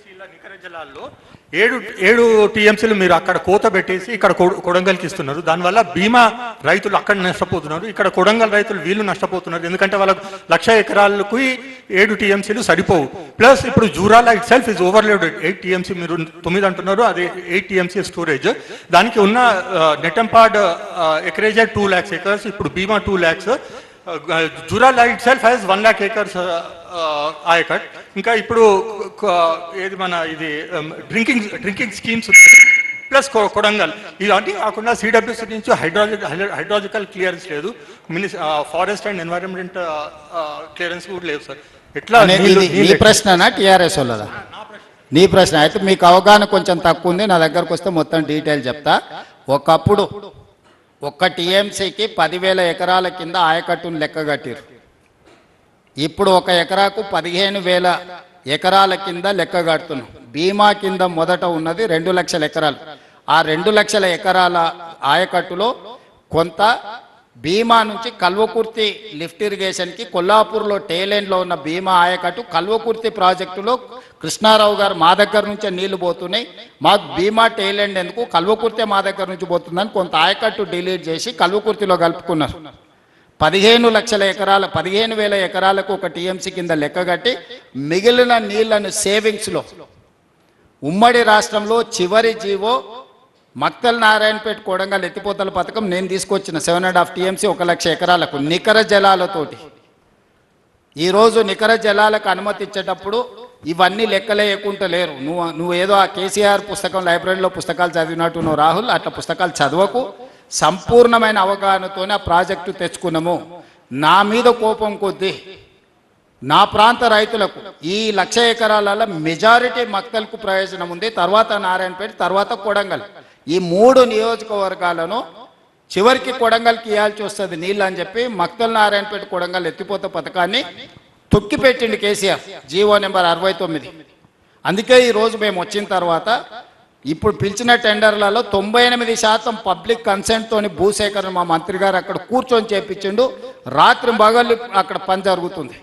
టీఎంసీల నికర జలాల్లో ఏడు ఏడు టీఎంసీలు మీరు అక్కడ కోత పెట్టేసి ఇక్కడ కొడంగల్కి ఇస్తున్నారు. దానివల్ల బీమా రైతులు అక్కడ నష్టపోతున్నారు, ఇక్కడ కొడంగల్ రైతులు వీళ్ళు నష్టపోతున్నారు. ఎందుకంటే వాళ్ళకు 1,00,000 ఎకరాలకు 7 టీఎంసీలు సరిపోవు. ప్లస్ ఇప్పుడు Jurala it self is overloaded. 8 TMC మీరు 9 అంటున్నారు, అది 8 టీఎంసీ స్టోరేజ్. దానికి ఉన్న నెట్టంపాడ్ ఎకరేజ్ 2 lakhs acres, ఇప్పుడు బీమా 2 lakhs. Jurala it self has 1 lakh acres ayacut. ఇంకా ఇప్పుడు ఏది మన ఇది డ్రింకింగ్ స్కీమ్స్ ప్లస్ కొడంగల్ ఇవన్నీ కాకుండా సిడబ్ల్యూసీ నుంచి హైడ్రాలజికల్ క్లియరెన్స్ లేదు, ఫారెస్ట్ అండ్ ఎన్వైరన్మెంట్ క్లియరెన్స్ కూడా లేదు సార్. ఎట్లా నీ ప్రశ్ననా టీఆర్ఎస్ వాళ్ళదా? నీ ప్రశ్న అయితే మీకు అవగాహన కొంచెం తక్కువ ఉంది. నా దగ్గరకు వస్తే మొత్తం డీటెయిల్ చెప్తా. ఒకప్పుడు ఒక్క టీఎంసీకి 10,000 ఎకరాల కింద ఆయకట్టును లెక్క కట్టిరు. ఇప్పుడు ఒక ఎకరాకు 15,000 ఎకరాల కింద లెక్క కడుతున్నాం. బీమా కింద మొదట ఉన్నది 2 లక్షల ఎకరాలు. ఆ 2 లక్షల ఎకరాల ఆయకట్టులో కొంత బీమా నుంచి కల్వకుర్తి లిఫ్ట్ ఇరిగేషన్కి కొల్లాపూర్లో టేలెండ్లో ఉన్న బీమా ఆయకట్టు కల్వకుర్తి ప్రాజెక్టులో కృష్ణారావు గారు మా దగ్గర నుంచే నీళ్లు పోతున్నాయి, మాకు బీమా టేలెండ్ ఎందుకు, కల్వకుర్తి మా దగ్గర నుంచి పోతుందని కొంత ఆయకట్టు డిలీట్ చేసి కల్వకుర్తిలో కలుపుకున్నారు. 15,000 ఎకరాలకు ఒక టీఎంసీ కింద లెక్కగట్టి మిగిలిన నీళ్లను సేవింగ్స్లో ఉమ్మడి రాష్ట్రంలో చివరి జీవో మక్తల్ నారాయణపేట కొడంగల్ ఎత్తిపోతల పథకం నేను తీసుకొచ్చిన 7.5 టీఎంసీ 1,00,000 ఎకరాలకు నికర జలాలతోటి. ఈరోజు నికర జలాలకు అనుమతి ఇచ్చేటప్పుడు ఇవన్నీ లెక్కలేయకుండా లేరు. నువ్వు ఏదో ఆ కేసీఆర్ పుస్తకం లైబ్రరీలో పుస్తకాలు చదివినట్టు నువ్వు రాహుల్ అట్లా పుస్తకాలు చదవకు. సంపూర్ణమైన అవగాహనతోనే ఆ ప్రాజెక్టు తెచ్చుకున్నాము. నా మీద కోపం కొద్దీ నా ప్రాంత రైతులకు ఈ 1,00,000 ఎకరాలలో మెజారిటీ మక్తల్కు ప్రయోజనం ఉంది, తర్వాత నారాయణపేట, తర్వాత కొడంగల్. ఈ 3 నియోజకవర్గాలను చివరికి కొడంగల్కి ఇవ్వాల్సి వస్తుంది నీళ్ళు అని చెప్పి మక్తల్ నారాయణపేట కొడంగల్ ఎత్తిపోత పథకాన్ని తొక్కిపెట్టిండు కేసీఆర్ జీవో నెంబర్ 69. అందుకే ఈరోజు మేము వచ్చిన తర్వాత ఇప్పుడు పిలిచిన టెండర్లలో 98% పబ్లిక్ కన్సెంట్ తోని భూసేకరణ మా మంత్రి గారు అక్కడ కూర్చొని చేపించిండు. రాత్రి పగలు అక్కడ పని జరుగుతుంది.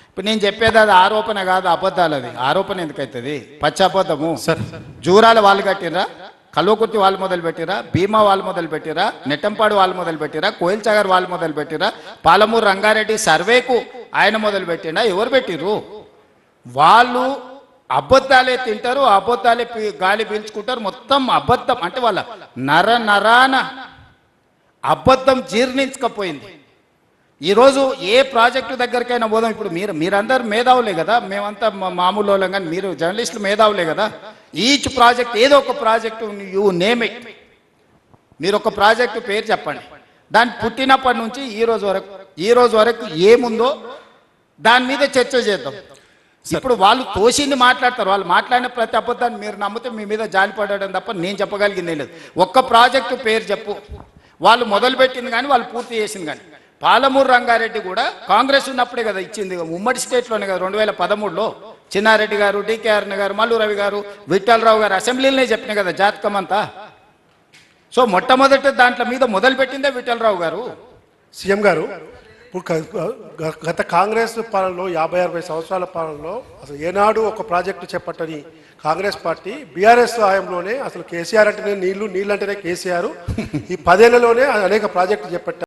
ఇప్పుడు నేను చెప్పేది అది ఆరోపణ కాదు, అబద్ధాలు. అది ఆరోపణ ఎందుకైతుంది? పచ్చి అబద్ధము. జూరాల వాళ్ళు కట్టిరా, కల్వకుర్తి వాళ్ళు మొదలు పెట్టిరా, భీమా వాళ్ళు మొదలు పెట్టిరా, నెట్టంపాడు వాళ్ళు మొదలు పెట్టిరా, కోయిల్ సాగర్ వాళ్ళు మొదలు పెట్టిరా, పాలమూరు రంగారెడ్డి సర్వేకు ఆయన మొదలు పెట్టినా? ఎవరు పెట్టిరు? వాళ్ళు అబద్ధాలే తింటారు, అబద్ధాలే గాలి పీల్చుకుంటారు. మొత్తం అబద్ధం అంటే వాళ్ళ నరాన అబద్ధం జీర్ణించకపోయింది. ఈరోజు ఏ ప్రాజెక్టు దగ్గరికైనా పోదాం. ఇప్పుడు మీరందరూ మేధావులే కదా, మేమంతా మామూలు వాళ్ళం, కానీ మీరు జర్నలిస్టులు మేధావులే కదా. ఈచ్ ప్రాజెక్ట్ ఏదో ఒక ప్రాజెక్టు యూ నేమ్ ఇట్, మీరు ఒక ప్రాజెక్టు పేరు చెప్పండి. దాన్ని పుట్టినప్పటి నుంచి ఈ రోజు వరకు ఏముందో దాని మీద చర్చ చేద్దాం. ఇప్పుడు వాళ్ళు తోసింది మాట్లాడతారు, వాళ్ళు మాట్లాడిన ప్రతి అబద్ధాన్ని మీరు నమ్మితే మీ మీద జాలి పడడం తప్ప నేను చెప్పగలిగిందే లేదు. ఒక్క ప్రాజెక్టు పేరు చెప్పు, వాళ్ళు మొదలుపెట్టింది కానీ వాళ్ళు పూర్తి చేసింది కానీ. పాలమూరు రంగారెడ్డి కూడా కాంగ్రెస్ ఉన్నప్పుడే కదా ఇచ్చింది, ఉమ్మడి స్టేట్లోనే కదా. 2013లో చిన్నారెడ్డి గారు, డికేఆర్ గారు, మల్లు రవి గారు, విఠలరావు గారు అసెంబ్లీలోనే చెప్పిన కదా జాతకం అంతా. సో మొట్టమొదటి దాంట్లో మీద మొదలుపెట్టిందే విఠలరావు గారు. సీఎం గారు, ఇప్పుడు గత కాంగ్రెస్ పాలనలో 50-60 సంవత్సరాల పాలనలో అసలు ఏనాడు ఒక ప్రాజెక్టు చేపట్టని కాంగ్రెస్ పార్టీ బీఆర్ఎస్ హయాంలోనే అసలు కేసీఆర్ అంటేనే నీళ్లు అంటేనే కేసీఆర్, ఈ 10 ఏళ్లలోనే అనేక ప్రాజెక్టులు చేపట్టారు.